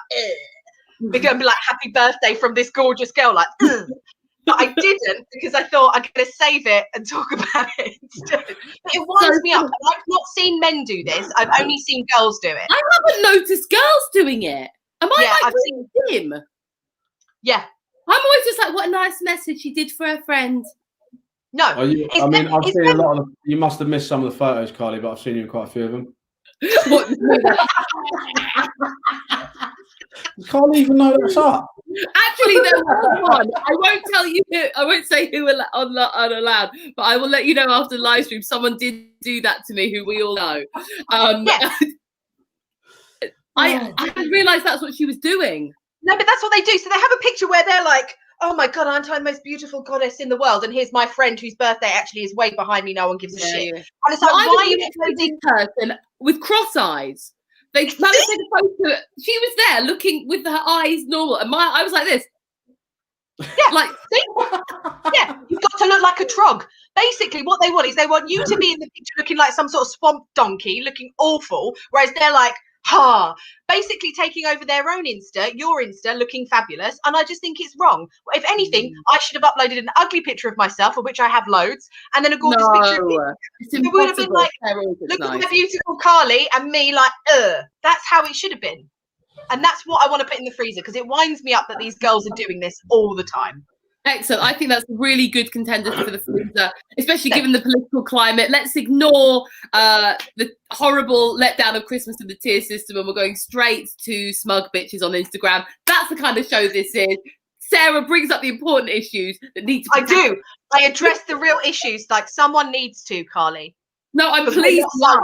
because I'd be like, happy birthday from this gorgeous girl. Like, but I didn't because I thought I'm going to save it and talk about it instead. But it winds me up. I've not seen men do this. I've only seen girls do it. I haven't noticed girls doing it. Am I I've seen dim? Yeah. I'm always just like, what a nice message she did for her friend. No. I've seen a lot of you must have missed some of the photos, Carly, but I've seen you in quite a few of them. Can't even know what's up. Actually, there was one. I won't tell you who. I won't say who on aloud, but I will let you know after the live stream. Someone did do that to me, who we all know. I didn't realise that's what she was doing. No, but that's what they do. So they have a picture where they're like, oh my God, aren't I the most beautiful goddess in the world? And here's my friend whose birthday actually is way behind me. No one gives a shit. Yeah. And it's like, I why are was you with this person with cross eyes. They managed to take a photo. She was there looking with her eyes normal, and I was like this. Yeah, like yeah, you've got to look like a trog. Basically, what they want is they want you to be in the picture looking like some sort of swamp donkey, looking awful, whereas they're like, basically taking over their own Insta, your Insta, looking fabulous. And I just think it's wrong. If anything, I should have uploaded an ugly picture of myself, of which I have loads, and then a gorgeous picture of me. It would have been like, look at my beautiful Carly, and me like, that's how it should have been. And that's what I want to put in the freezer, because it winds me up that these girls are doing this all the time. Excellent. I think that's a really good contender for the freezer, especially given the political climate. Let's ignore the horrible letdown of Christmas and the tier system, and we're going straight to smug bitches on Instagram. That's the kind of show this is. Sarah brings up the important issues that need to be tackled. I address the real issues like someone needs to, Carly. No, I'm pleased you are.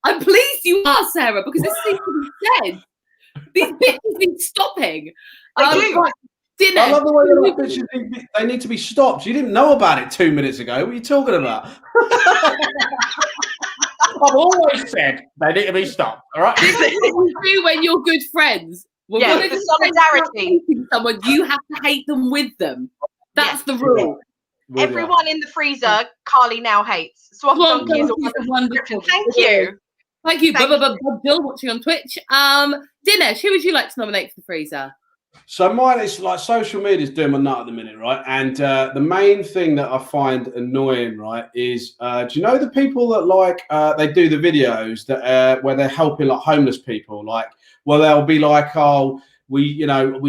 I'm pleased you are, Sarah, because this needs to be said. These bitches need stopping. I do. Right, Dinesh, I love the way that bitches they need to be stopped. You didn't know about it 2 minutes ago. What are you talking about? I've always said they need to be stopped. All right. This is what you do when you're good friends. Well, yeah, the solidarity. Someone, you have to hate them with them. That's the rule. Everyone in the freezer, Carly now hates. Swamp Donkey is a wonderful. Thank you. Thank you. Bill watching on Twitch. Dinesh, who would you like to nominate for the freezer? So mine is like social media is doing my nut at the minute, right? And the main thing that I find annoying, right, is do you know the people that like they do the videos that where they're helping like homeless people, like well they'll be like, oh, we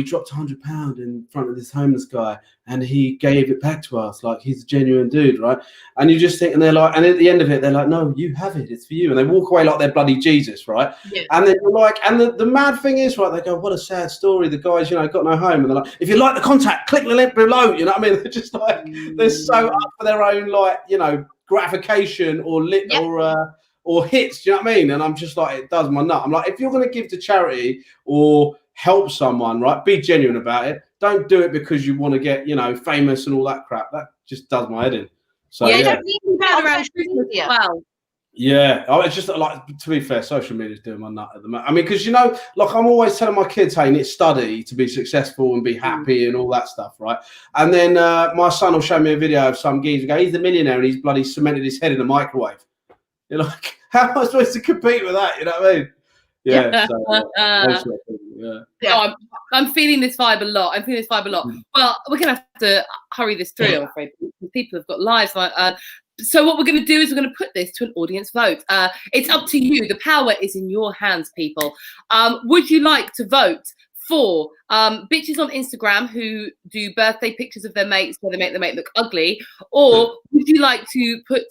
dropped £100 in front of this homeless guy and he gave it back to us like he's a genuine dude, right? And you just think, and they're like, and at the end of it, they're like, no, you have it, it's for you. And they walk away like they're bloody Jesus, right? Yeah. And then you're like, and the mad thing is, right, they go, what a sad story. The guy's, got no home. And they're like, if you like the contact, click the link below. You know what I mean? They're just like, they're so up for their own, like, gratification or or hits, do you know what I mean? And I'm just like, it does my nut. I'm like, if you're going to give to charity or help someone, right, be genuine about it. Don't do it because you want to get, famous and all that crap. That just does my head in. So you don't need to be around social media. Wow. Yeah, it's just like, to be fair, social media is doing my nut at the moment. I mean, because like I'm always telling my kids, hey, you need to study to be successful and be happy and all that stuff, right? And then my son will show me a video of some geezer and go, he's a millionaire and he's bloody cemented his head in a microwave. You're like, how am I supposed to compete with that? You know what I mean? Yeah. Oh, I'm feeling this vibe a lot. Well, we're gonna have to hurry this through, I'm afraid. People have got lives. So what we're going to do is we're going to put this to an audience vote. It's up to you. The power is in your hands, people. Would you like to vote for bitches on Instagram who do birthday pictures of their mates where they make their mate look ugly? Or would you like to put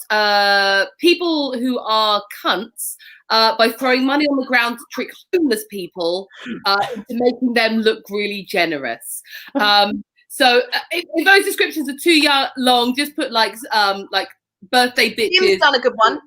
people who are cunts by throwing money on the ground to trick homeless people into making them look really generous? So if those descriptions are too long, just put like birthday bitches. Jim's done a good one.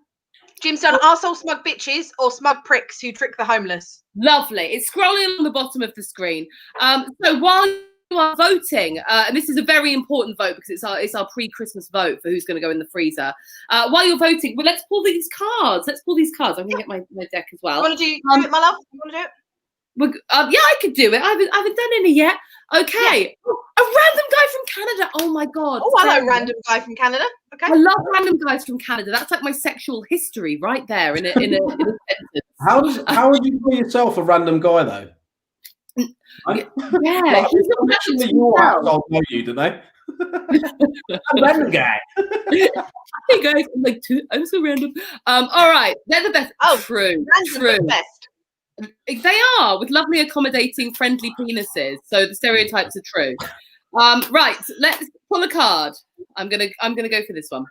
Jim's done arsehole smug bitches or smug pricks who trick the homeless. Lovely. It's scrolling on the bottom of the screen. So while you are voting, and this is a very important vote because it's our pre-Christmas vote for who's going to go in the freezer. While you're voting, well, let's pull these cards. I'm going to get my deck as well. You want to do it, my love? You want to do it? Yeah, I could do it. I haven't done any yet. Okay. Yeah. A random guy from Canada. Oh my God. Oh, hello, random guy from Canada. Okay. I love random guys from Canada. That's like my sexual history right there in a sentence. How would you call yourself a random guy though? Yeah, like, he's not actually your household know you, do they? A random guy. Hey guys, I'm so random. All right, they're the best. Oh, true. The best. They are, with lovely, accommodating, friendly penises. So the stereotypes are true. Right, let's pull a card. I'm gonna go for this one.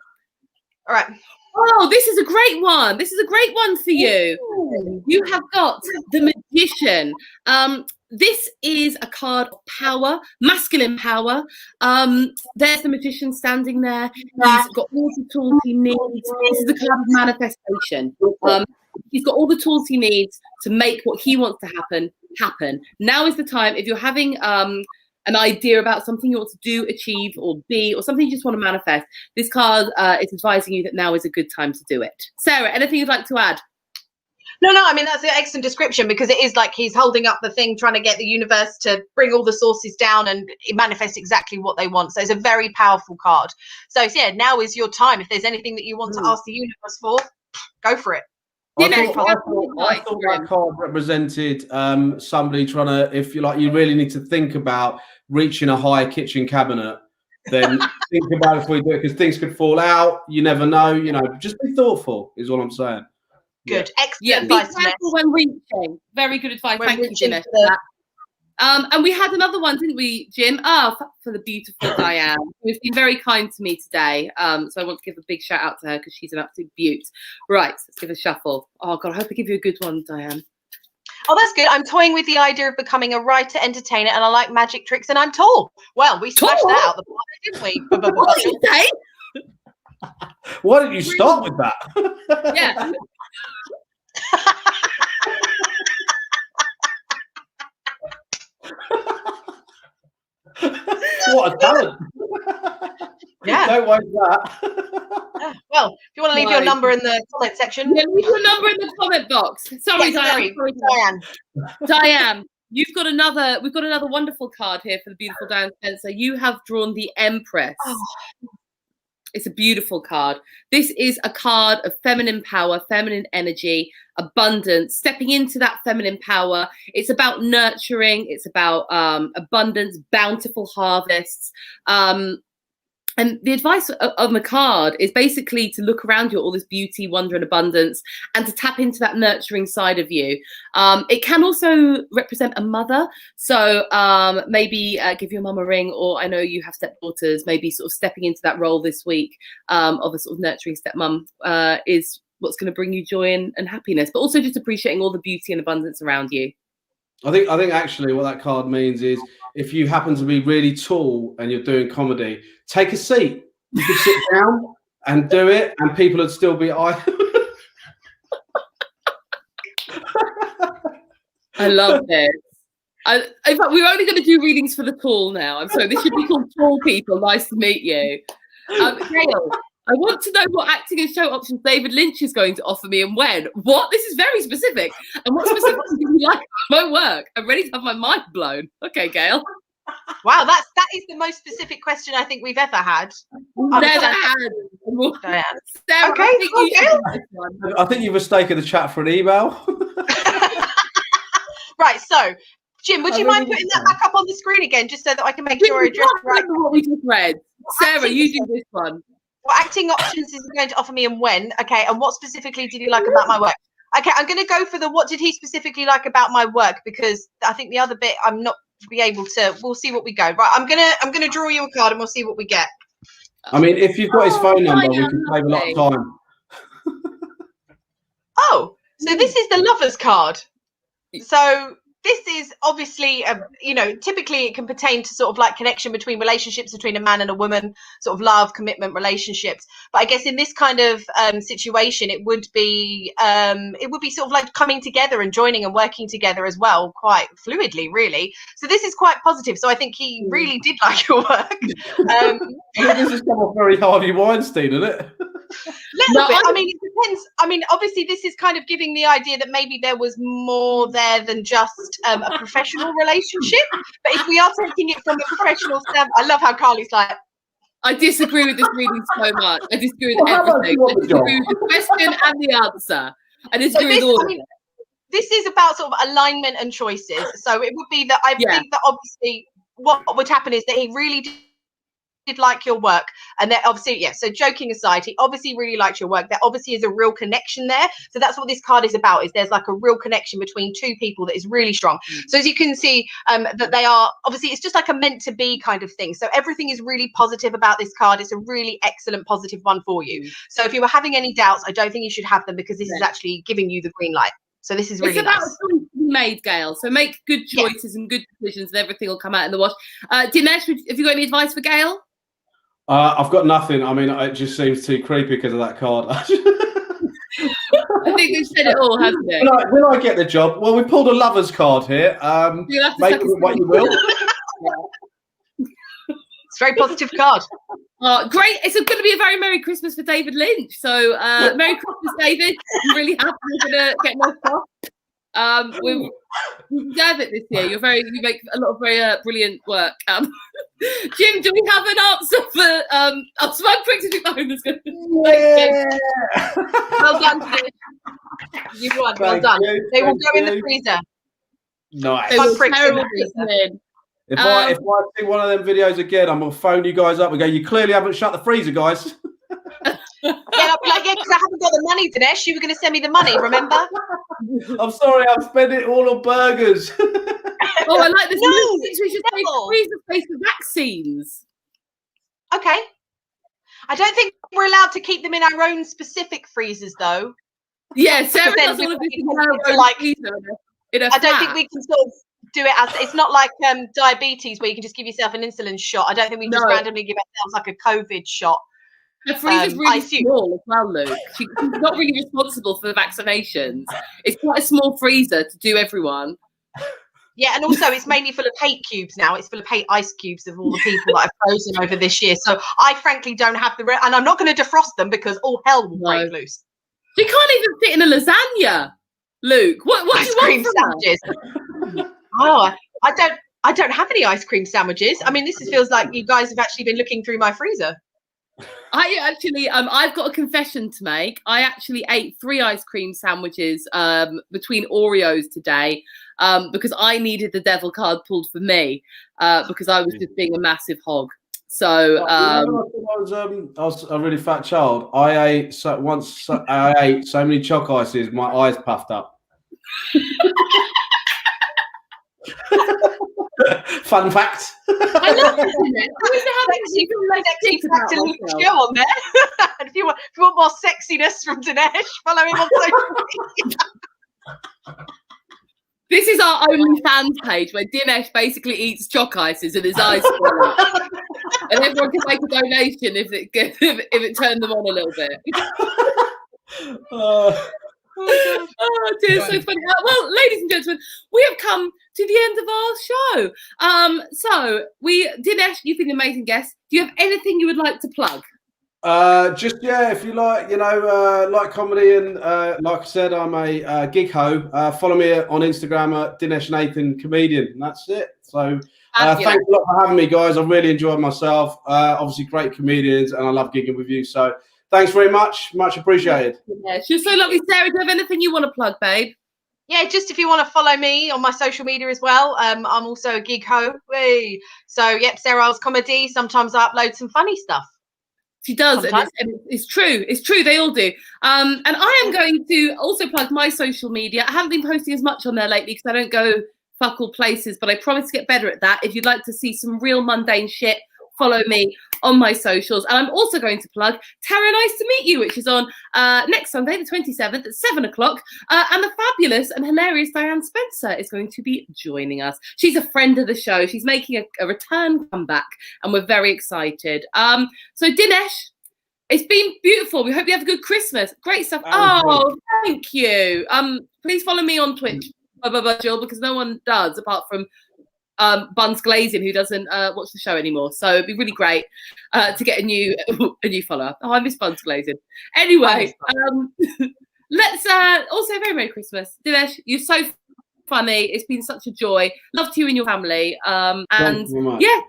All right. Oh, this is a great one. This is a great one for you. Ooh. You have got the Magician. This is a card of power, masculine power. There's the Magician standing there. He's got all the tools he needs. This is a card of manifestation. He's got all the tools he needs to make what he wants to happen happen. Now is the time. If you're having an idea about something you want to do, achieve, or be, or something you just want to manifest, this card is advising you that now is a good time to do it. Sarah, anything you'd like to add? No, I mean, that's an excellent description, because it is like he's holding up the thing, trying to get the universe to bring all the sources down and it manifests exactly what they want. So it's a very powerful card. So yeah, now is your time. If there's anything that you want to ask the universe for, go for it. I thought that card represented somebody trying to, if you like, you really need to think about reaching a high kitchen cabinet, then think about it before you do it, because things could fall out. You never know. You know, just be thoughtful is all I'm saying. Good. Yeah. Excellent advice. Be careful when reaching. Very good advice. Thank you, Dinesh, for that. And we had another one, didn't we, Jim? For the beautiful Diane, who's been very kind to me today. So I want to give a big shout out to her because she's an absolute beaut. Right, let's give a shuffle. Oh God, I hope I give you a good one, Diane. Oh, that's good. I'm toying with the idea of becoming a writer, entertainer, and I like magic tricks, and I'm tall. Well, we smashed that out of the park, didn't we? What did you say? Why didn't you start with that? Yeah. What a talent. Yeah. Don't waste that. Yeah. Well, if you want to leave your number in the comment section. Yeah, leave your number in the comment box. Sorry, Diane. Diane, we've got another wonderful card here for the beautiful Diane Spencer. You have drawn the Empress. Oh. It's a beautiful card. This is a card of feminine power, feminine energy, abundance, stepping into that feminine power. It's about nurturing. It's about abundance, bountiful harvests. And the advice of the card is basically to look around you at all this beauty, wonder, and abundance, and to tap into that nurturing side of you. It can also represent a mother. So maybe give your mum a ring, or I know you have stepdaughters, maybe sort of stepping into that role this week of a sort of nurturing stepmum is what's going to bring you joy and happiness, but also just appreciating all the beauty and abundance around you. I think actually what that card means is if you happen to be really tall and you're doing comedy, take a seat. You could sit down and do it, and people would still be I love this. In fact, we're only going to do readings for the tall now. I'm sorry, this should be called Tall People. Nice to meet you. Gail, I want to know what acting and show options David Lynch is going to offer me and when. What? This is very specific. And what specifically do you like my work? I'm ready to have my mind blown. Okay, Gail. Wow, that is the most specific question I think we've ever had. Never had. Diane. Sarah, okay, I think you've mistaken the chat for an email. Right, so Jim, would you mind putting that back up on the screen again, just so that I can make sure I address right? What we just read. Sarah, you do this one. What acting options is he going to offer me and when? Okay, and what specifically did he like about my work? Okay, I'm going to go for the what did he specifically like about my work, because I think the other bit I'm not be able to. We'll see what we go. Right, I'm gonna draw you a card and we'll see what we get. I mean, if you've got his phone number, we can save a lot of time. Oh, so this is the lover's card. So this is obviously, typically it can pertain to sort of like connection between relationships between a man and a woman, sort of love, commitment, relationships. But I guess in this kind of situation, it would be sort of like coming together and joining and working together as well, quite fluidly, really. So this is quite positive. So I think he really did like your work. This has come off very Harvey Weinstein, isn't it? Little bit. I mean, it depends. I mean, obviously, this is kind of giving the idea that maybe there was more there than just a professional relationship. But if we are taking it from a professional standpoint, I love how Carly's like, I disagree with this reading so much. I disagree with everything. I disagree with the question and the answer. I disagree with all of it. This is about sort of alignment and choices. So it would be that I think that obviously what would happen is that he really did like your work, and that obviously so joking aside, he obviously really liked your work. There obviously is a real connection there, so that's what this card is about, is there's like a real connection between two people that is really strong. So as you can see, that they are obviously, it's just like a meant to be kind of thing. So everything is really positive about this card. It's a really excellent positive one for you. So if you were having any doubts, I don't think you should have them, because this is actually giving you the green light. So this is really it's about nice. a choice to be made, Gail. So make good choices and good decisions, and everything will come out in the wash. Dinesh, have you got any advice for Gail? I've got nothing. I mean, it just seems too creepy because of that card. I think we've said it all, hasn't it? Will I get the job? Well, we pulled a lover's card here. You'll have to Make suck of his it what you will. It's a very positive card. Oh, great. It's going to be a very Merry Christmas for David Lynch. So, Merry Christmas, David. I'm really happy you're going to get my stuff. We deserve it this year. You make a lot of very brilliant work. Jim, do we have an answer for I'll smoke quick to do my homework. Well done, Jim. You've won. Well done. They will go in the freezer. Nice. If I see one of them videos again, I'm gonna phone you guys up and go, you clearly haven't shut the freezer, guys. Yeah, I'll be like, yeah, because I haven't got the money, Dinesh. You were going to send me the money, remember? I'm sorry, I've spent it all on burgers. Oh, I like this. No, we should take freezer space for vaccines. Okay. I don't think we're allowed to keep them in our own specific freezers, though. Yeah, Sarah does all of this in her own freezer. I don't think we can sort of do it as it's not like diabetes where you can just give yourself an insulin shot. I don't think we can just randomly give ourselves like a COVID shot. The freezer's really small as well, Luke. She's not really responsible for the vaccinations. It's quite a small freezer to do everyone. Yeah, and also it's mainly full of hate cubes now. It's full of hate ice cubes of all the people that I've frozen over this year. So I frankly don't have the and I'm not going to defrost them because all hell will break loose. You can't even fit in a lasagna, Luke. What do you want from sandwiches? Oh, I don't have any ice cream sandwiches. I mean, this feels like you guys have actually been looking through my freezer. I actually, I've got a confession to make. I actually ate 3 ice cream sandwiches between Oreos today because I needed the devil card pulled for me because I was just being a massive hog. So I was a really fat child. I ate so many choc ices, my eyes puffed up. Fun fact. I love it, isn't it? I used to have sexy fact and show on there. If you want more sexiness from Dinesh, follow him on social media. This is our OnlyFans page where Dinesh basically eats choc ices and his eyes fall out. And everyone can make a donation if it turned them on a little bit. Oh dear, so funny. Well, ladies and gentlemen, we have come to the end of our show. Dinesh, you've been an amazing guest. Do you have anything you would like to plug? If you like, like comedy and like I said, I'm a gig ho. Follow me on Instagram at Dinesh Nathan Comedian. And that's it. So thanks a lot for having me, guys. I really enjoyed myself. Obviously, great comedians, and I love gigging with you. So thanks very much. Much appreciated. Yeah, you're so lovely, Sarah. Do you have anything you want to plug, babe? Yeah, just if you want to follow me on my social media as well. I'm also a gig ho. So, yep, Sarah Iles Comedy. Sometimes I upload some funny stuff. She does, and it's true. It's true. They all do. And I am going to also plug my social media. I haven't been posting as much on there lately because I don't go fuck all places, but I promise to get better at that. If you'd like to see some real mundane shit, follow me on my socials. And I'm also going to plug Tara Nice to Meet You, which is on next Sunday, the 27th at 7 o'clock. And the fabulous and hilarious Diane Spencer is going to be joining us. She's a friend of the show. She's making a return comeback, and we're very excited. So Dinesh, it's been beautiful. We hope you have a good Christmas. Great stuff. Thank you. Please follow me on Twitch, Jill, because no one does apart from Buns Glazing, who doesn't watch the show anymore. So it'd be really great to get a new follower. Oh, I miss Buns Glazing. Anyway, let's also very Merry Christmas. Dinesh, you're so funny. It's been such a joy. Love to you and your family. And yeah,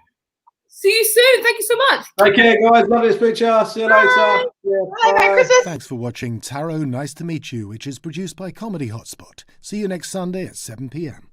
see you soon. Thank you so much. Take care, guys. Love this picture. See you later. Yeah, bye. Merry Christmas. Thanks for watching Tarot Nice to Meet You, which is produced by Comedy Hotspot. See you next Sunday at 7 p.m.